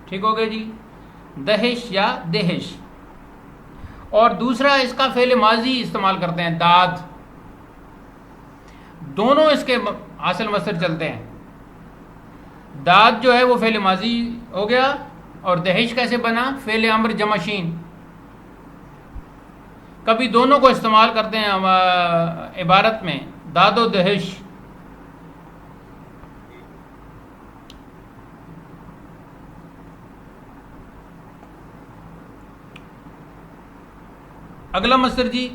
ٹھیک ہو گیا جی، دہش یا دہش. اور دوسرا اس کا فعل ماضی استعمال کرتے ہیں داد. دونوں اس کے حاصل مصدر چلتے ہیں. داد جو ہے وہ فعل ماضی ہو گیا، اور دہش کیسے بنا؟ فعل امر جمع شین. کبھی دونوں کو استعمال کرتے ہیں عبارت میں، داد و دہش. اگلا مصدر جی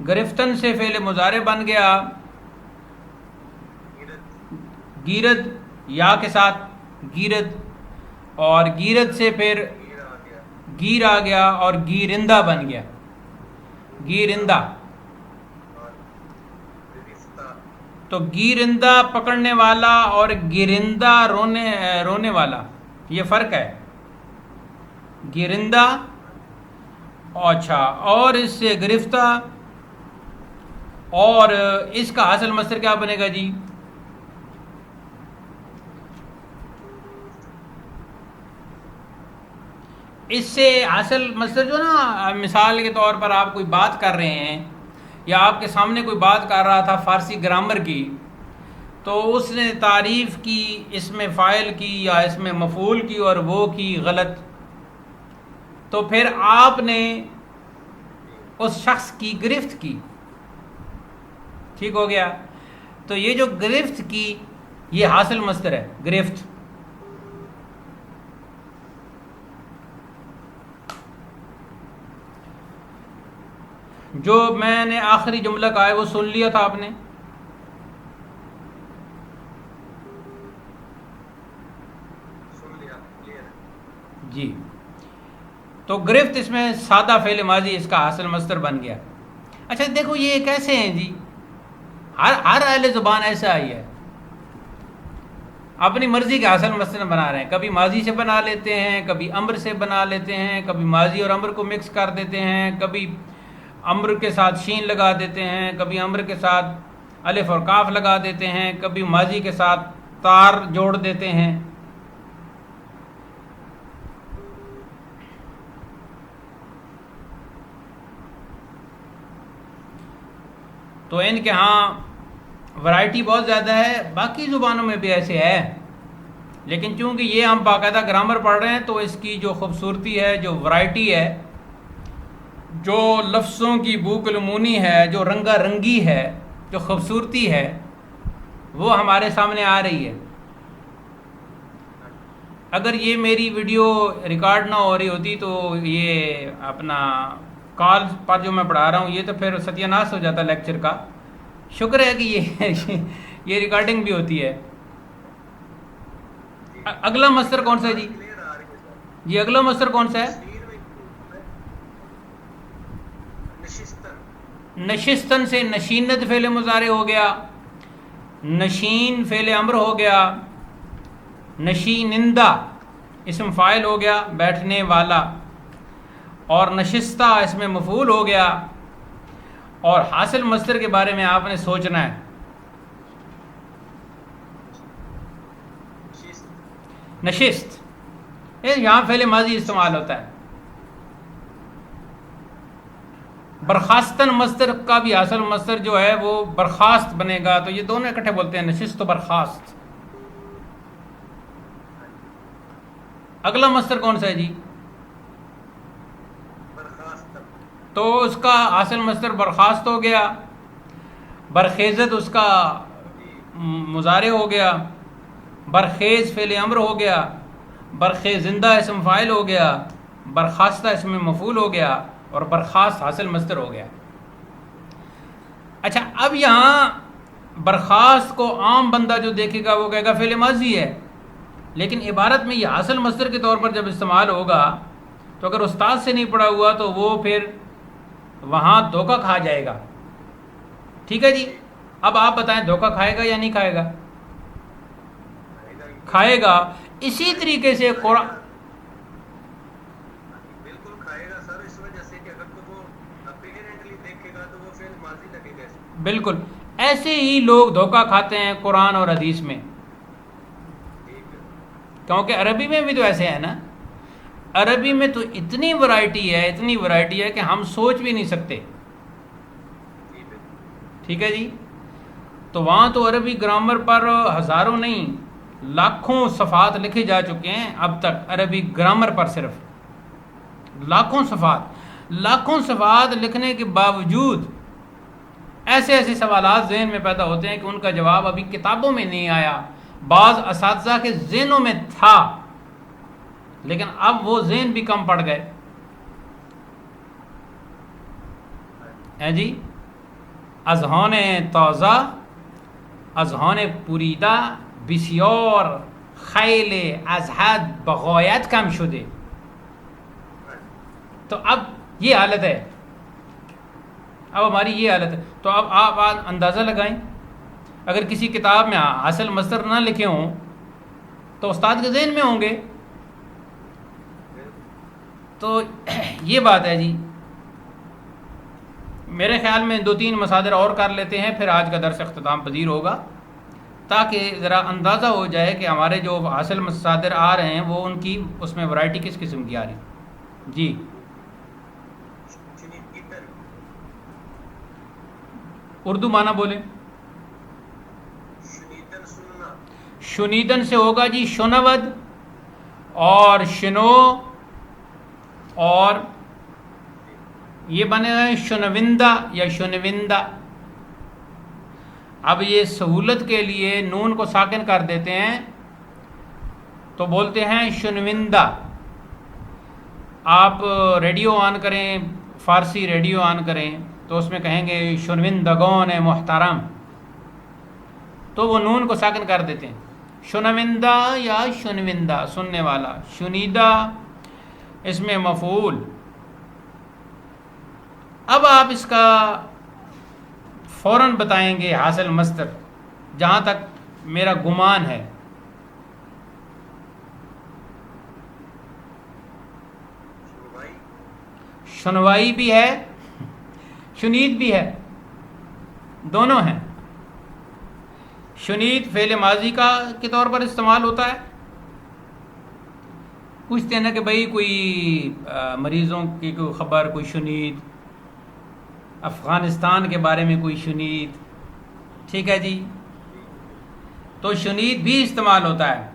گرفتن سے فعل مضارع بن گیا گیرد، یا کے ساتھ گیرد، اور گیرد سے پھر گیر آ گیا اور گیرندہ بن گیا. گیرندہ. تو گیرندہ پکڑنے والا اور گرندہ رونے والا، یہ فرق ہے. گرندہ اچھا، اور اس سے گرفتہ، اور اس کا حاصل مصدر کیا بنے گا جی؟ اس سے حاصل مصدر جو نا، مثال کے طور پر آپ کوئی بات کر رہے ہیں یا آپ کے سامنے کوئی بات کر رہا تھا فارسی گرامر کی، تو اس نے تعریف کی، اس میں فاعل کی یا اس میں مفعول کی اور وہ کی غلط، تو پھر آپ نے اس شخص کی گرفت کی. ٹھیک ہو گیا. تو یہ جو گرفت کی یہ حاصل مصدر ہے، گرفت. جو میں نے آخری جملہ کہا ہے وہ سن لیا تھا آپ نے؟ جی. تو گرفت اس میں سادہ فعل ماضی اس کا حاصل مصدر بن گیا. اچھا دیکھو یہ کیسے ہیں جی، ہر اہل زبان ایسا ہی ہے، اپنی مرضی کے حاصل مصدر بنا رہے ہیں. کبھی ماضی سے بنا لیتے ہیں، کبھی امر سے بنا لیتے ہیں، کبھی ماضی اور امر کو مکس کر دیتے ہیں، کبھی امر کے ساتھ شین لگا دیتے ہیں، کبھی امر کے ساتھ الف اور کاف لگا دیتے ہیں، کبھی ماضی کے ساتھ تار جوڑ دیتے ہیں۔ تو ان کے ہاں ورائٹی بہت زیادہ ہے، باقی زبانوں میں بھی ایسے ہے، لیکن چونکہ یہ ہم باقاعدہ گرامر پڑھ رہے ہیں تو اس کی جو خوبصورتی ہے، جو ورائٹی ہے، جو لفظوں کی بوقلمونی ہے، جو رنگا رنگی ہے، جو خوبصورتی ہے، وہ ہمارے سامنے آ رہی ہے۔ اگر یہ میری ویڈیو ریکارڈ نہ ہو رہی ہوتی تو یہ اپنا کال پر جو میں پڑھا رہا ہوں یہ تو پھر ستیہ ناش ہو جاتا لیکچر کا۔ شکر ہے کہ یہ ریکارڈنگ بھی ہوتی ہے۔ اگلا مصدر کون سا ہے جی؟ کلیئر آ رہی ہے سر۔ جی اگلا مصدر کون سا ہے؟ تشریر میں نشستن، نشستن سے نشینت فعل مضارع ہو گیا، نشین فعل امر ہو گیا، نشینندہ اسم فاعل ہو گیا بیٹھنے والا، اور نشستہ اس میں مفعول ہو گیا۔ اور حاصل مصدر کے بارے میں آپ نے سوچنا ہے۔ نشست یہاں فعل ماضی استعمال ہوتا ہے۔ برخاستن مصدر کا بھی حاصل مصدر جو ہے وہ برخاست بنے گا، تو یہ دونوں اکٹھے بولتے ہیں، نشست و برخاست۔ اگلا مصدر کون سا ہے جی؟ برخاست، تو اس کا حاصل مصدر برخاست ہو گیا، برخیزت اس کا مضارع ہو گیا، برخیز فعل امر ہو گیا، برخیزندہ اسم فاعل ہو گیا، برخاستہ اسم مفعول ہو گیا، اور برخاست حاصل مصدر ہو گیا۔ اچھا، اب یہاں برخاست کو عام بندہ جو دیکھے گا وہ کہے گا فعل ماضی ہے، لیکن عبارت میں یہ حاصل مصدر کے طور پر جب استعمال ہوگا تو اگر استاد سے نہیں پڑھا ہوا تو وہ پھر وہاں دھوکہ کھا جائے گا۔ ٹھیک ہے جی، اب آپ بتائیں دھوکہ کھائے گا یا نہیں کھائے گا؟ کھائے گا۔ اسی طریقے سے قرآن، بالکل کھائے گا سر، اس وجہ سے کہ اگر تو وہ اپیرنٹلی دیکھے گا تو وہ فعل ماضی لگے گا اس میں۔ بالکل ایسے ہی لوگ دھوکہ کھاتے ہیں قرآن اور حدیث میں، ٹھیک ہے، کیونکہ عربی میں بھی تو ایسے ہے نا۔ عربی میں تو اتنی ورائٹی ہے، اتنی ورائٹی ہے کہ ہم سوچ بھی نہیں سکتے۔ جی بالکل، ٹھیک ہے جی، تو وہاں تو عربی گرامر پر ہزاروں نہیں لاکھوں صفحات لکھے جا چکے ہیں اب تک، عربی گرامر پر صرف لاکھوں صفحات لکھنے کے باوجود ایسے ایسے سوالات ذہن میں پیدا ہوتے ہیں کہ ان کا جواب ابھی کتابوں میں نہیں آیا، بعض اساتذہ کے ذہنوں میں تھا لیکن اب وہ ذہن بھی کم پڑ گئے ہیں جی۔ اذہان تازہ، اذہان پوریدہ بسیار، خیل از حد بغایت کم شده۔ تو اب یہ حالت ہے، اب ہماری یہ حالت ہے۔ تو اب آپ اندازہ لگائیں، اگر کسی کتاب میں حاصل مصدر نہ لکھے ہوں تو استاد کے ذہن میں ہوں گے۔ تو یہ بات ہے جی۔ میرے خیال میں 2-3 مصادر اور کر لیتے ہیں، پھر آج کا درس اختتام پذیر ہوگا، تاکہ ذرا اندازہ ہو جائے کہ ہمارے جو حاصل مصادر آ رہے ہیں وہ ان کی اس میں ورائٹی کس قسم کی آ رہی۔ جی شنیدن، اردو معنی بولیں۔ شنیدن سننا، شنیدن سے ہوگا جی شنود اور شنو، اور یہ بنے گا شنوندہ یا شنوندہ۔ اب یہ سہولت کے لیے نون کو ساکن کر دیتے ہیں تو بولتے ہیں شنوندہ۔ آپ ریڈیو آن کریں، فارسی ریڈیو آن کریں تو اس میں کہیں گے شنوندگان محترم، تو وہ نون کو ساکن کر دیتے ہیں، شنوندہ یا شنوندہ سننے والا، شنیدہ اس میں مفعول۔ اب آپ اس کا فوراً بتائیں گے حاصل مصدر، جہاں تک میرا گمان ہے۔ شنوائی، شنوائی بھی ہے، شنید بھی ہے، دونوں ہیں۔ شنید فعل ماضی کا کے طور پر استعمال ہوتا ہے. پوچھتے ہیں نا کہ بھائی کوئی مریضوں کی کوئی خبر، کوئی شنید، افغانستان کے بارے میں کوئی شنید، ٹھیک ہے جی، تو شنید بھی استعمال ہوتا ہے.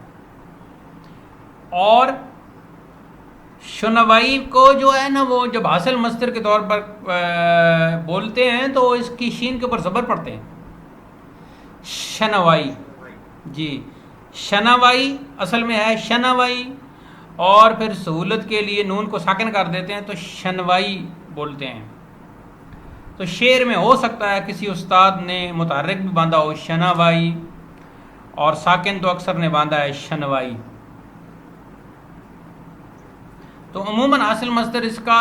اور شنوائی کو جو ہے نا وہ جب حاصل مصدر کے طور پر بولتے ہیں تو اس کی شین کے اوپر زبر پڑتے ہیں. شنوائی، جی شنوائی اصل میں ہے شنوائی، اور پھر سہولت کے لیے نون کو ساکن کر دیتے ہیں تو شنوائی بولتے ہیں. تو شعر میں ہو سکتا ہے کسی استاد نے متحرک بھی باندھا ہو شنوائی، اور ساکن تو اکثر نے باندھا ہے شنوائی. تو عموماً حاصل مصدر اس کا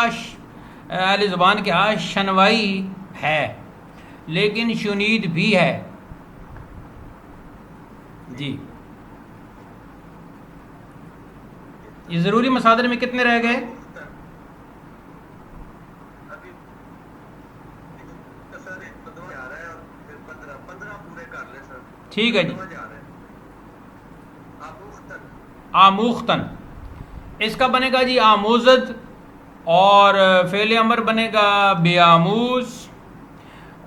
اہل زبان کے ہاں شنوائی ہے، لیکن شنید بھی ہے. جی یہ ضروری مصادر میں کتنے رہ گئے؟ ابھی سر 15 آ رہا ہے اور پھر 15 پورے کر لیں سر. ٹھیک ہے جی. 15 جا رہے ہیں. آموختن. آموختن اس کا بنے گا جی آموزد، اور فعل امر بنے گا بے آموز،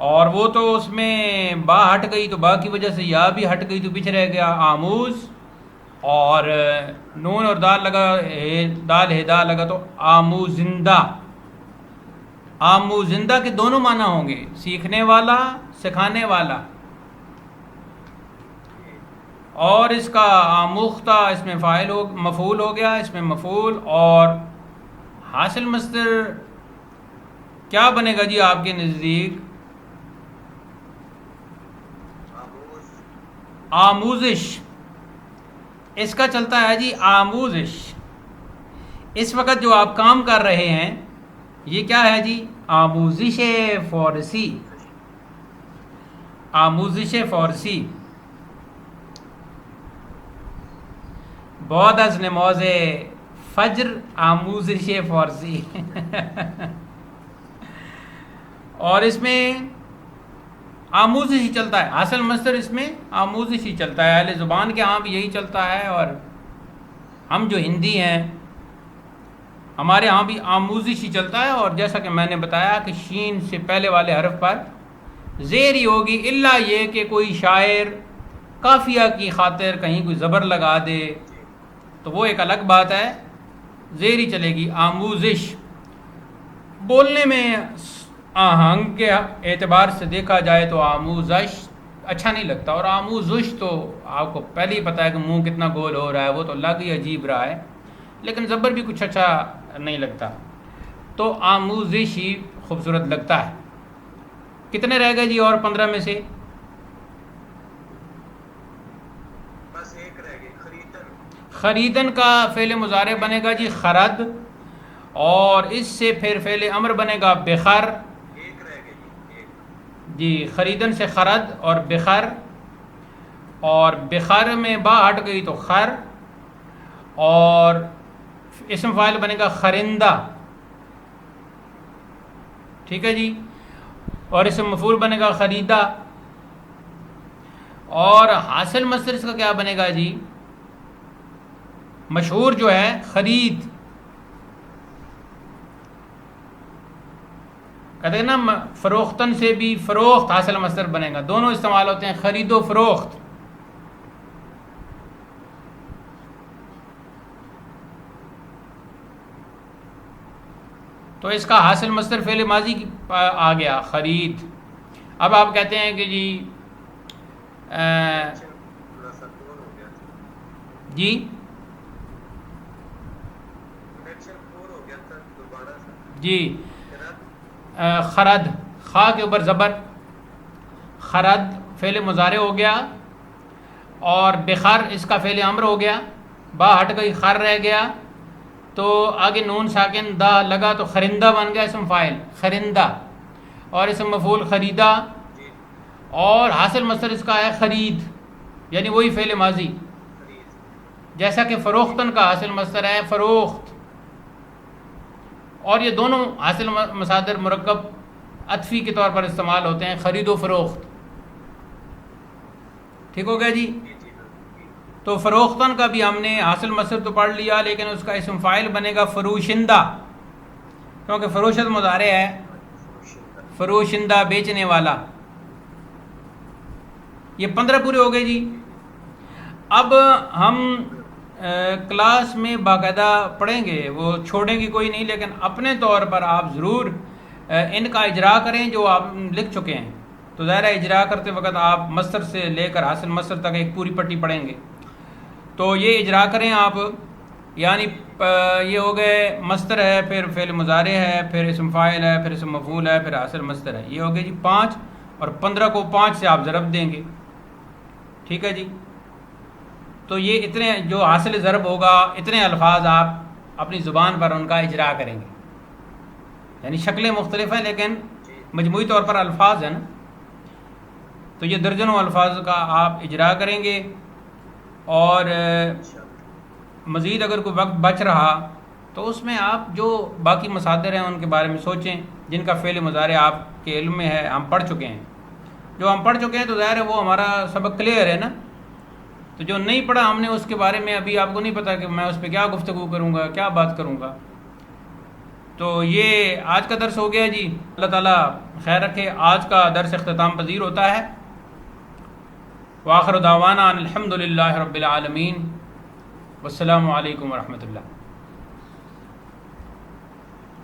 اور وہ تو اس میں با ہٹ گئی تو با کی وجہ سے یا بھی ہٹ گئی تو پیچھے رہ گیا آموز، اور نون اور دال لگا، دال ہے دا لگا تو آموزندہ. آموزندہ کے دونوں معنی ہوں گے، سیکھنے والا، سکھانے والا. اور اس کا آموختہ اس میں فاعل مفعول ہو گیا، اس میں مفعول. اور حاصل مصدر کیا بنے گا جی آپ کے نزدیک؟ آموزش. اس کا چلتا ہے جی آموزش. اس وقت جو آپ کام کر رہے ہیں یہ کیا ہے جی؟ آموزش فارسی. آموزش فارسی. بعد از نماز فجر آموزش فارسی. اور اس میں آموزش ہی چلتا ہے، حاصل مصدر اس میں آموزش ہی چلتا ہے. اہل زبان کے ہاں بھی یہی چلتا ہے، اور ہم جو ہندی ہیں ہمارے ہاں بھی آموزش ہی چلتا ہے. اور جیسا کہ میں نے بتایا کہ شین سے پہلے والے حرف پر زیر ہی ہوگی، الا یہ کہ کوئی شاعر قافیہ کی خاطر کہیں کوئی زبر لگا دے تو وہ ایک الگ بات ہے، زیر ہی چلے گی. آموزش بولنے میں آہنگ کے اعتبار سے دیکھا جائے تو آموزش اچھا نہیں لگتا، اور آموزش تو آپ کو پہلے ہی پتہ ہے کہ منہ کتنا گول ہو رہا ہے، وہ تو لگ ہی عجیب رہا ہے، لیکن زبر بھی کچھ اچھا نہیں لگتا. تو آموزش ہی خوبصورت لگتا ہے. کتنے رہ گئے جی اور 15 میں سے؟ بس ایک رہ گئی، خریدن. خریدن کا فعل مضارع بنے گا جی خرد، اور اس سے پھر فعل امر بنے گا بخر. ایک رہ گئی ایک. جی خریدن سے خرد اور بخر، اور بخر میں با ہٹ گئی تو خر، اور اسم فاعل بنے گا خرندہ. ٹھیک ہے جی. اور اسم مفعول بنے گا خریدہ. اور حاصل مصدر اس کا کیا بنے گا جی؟ مشہور جو ہے خرید، کہتے ہیں نا فروختن سے بھی فروخت حاصل مصدر بنے گا، دونوں استعمال ہوتے ہیں، خرید و فروخت. تو اس کا حاصل مصدر فعل ماضی آ گیا خرید. اب آپ کہتے ہیں کہ جی تھوڑا سا دور ہو گیا تھا. جی کنیکشن پور ہو گیا تھا دوبارہ سے. جی خرد. خرد، خا کے اوپر زبر، خرد فعل مضارع ہو گیا، اور بخر اس کا فعل امر ہو گیا، با ہٹ گئی خر رہ گیا، تو آگے نون ساکن دا لگا تو خرندہ بن گیا اسم فاعل خرندہ، اور اسم مفعول خریدہ. جی. اور حاصل مصدر اس کا ہے خرید، یعنی وہی فعل ماضی، خرید. جیسا کہ فروختن کا حاصل مصدر ہے فروخت. اور یہ دونوں حاصل مصادر مرکب عطفی کے طور پر استعمال ہوتے ہیں، خرید و فروخت. ٹھیک ہو گیا جی. جی جی تو فروختن کا بھی ہم نے حاصل مصدر تو پڑھ لیا، لیکن اس کا اسم فاعل بنے گا فروشندہ، کیونکہ فروشت مضارع ہے، فروشندہ بیچنے والا. یہ 15 پورے ہو گئے جی. اب ہم کلاس میں باقاعدہ پڑھیں گے، وہ چھوڑیں گے کوئی نہیں، لیکن اپنے طور پر آپ ضرور ان کا اجرا کریں جو آپ لکھ چکے ہیں. تو ظاہر ہے اجرا کرتے وقت آپ مصدر سے لے کر حاصل مصدر تک ایک پوری پٹی پڑھیں گے، تو یہ اجرا کریں آپ. یعنی یہ ہو گئے مصدر ہے، پھر فعل مضارع ہے، پھر اسم فاعل ہے، پھر اسم مفعول ہے، پھر حاصل مصدر ہے. یہ ہو گئے جی 5، اور 15 کو 5 سے آپ ضرب دیں گے. ٹھیک ہے جی. تو یہ اتنے جو حاصل ضرب ہوگا، اتنے الفاظ آپ اپنی زبان پر ان کا اجرا کریں گے. یعنی شکلیں مختلف ہیں لیکن مجموعی طور پر الفاظ ہیں نا. تو یہ درجنوں الفاظ کا آپ اجرا کریں گے. اور مزید اگر کوئی وقت بچ رہا تو اس میں آپ جو باقی مصادر ہیں ان کے بارے میں سوچیں، جن کا فعل مضارع آپ کے علم میں ہے، ہم پڑھ چکے ہیں. جو ہم پڑھ چکے ہیں تو ظاہر ہے وہ ہمارا سبق کلیئر ہے نا. تو جو نہیں پڑھا ہم نے اس کے بارے میں ابھی آپ کو نہیں پتہ کہ میں اس پہ کیا گفتگو کروں گا، کیا بات کروں گا. تو یہ آج کا درس ہو گیا جی. اللہ تعالیٰ خیر رکھے. آج کا درس اختتام پذیر ہوتا ہے. وآخر دعوانا الحمد للہ رب العالمین. والسلام علیکم ورحمۃ اللہ.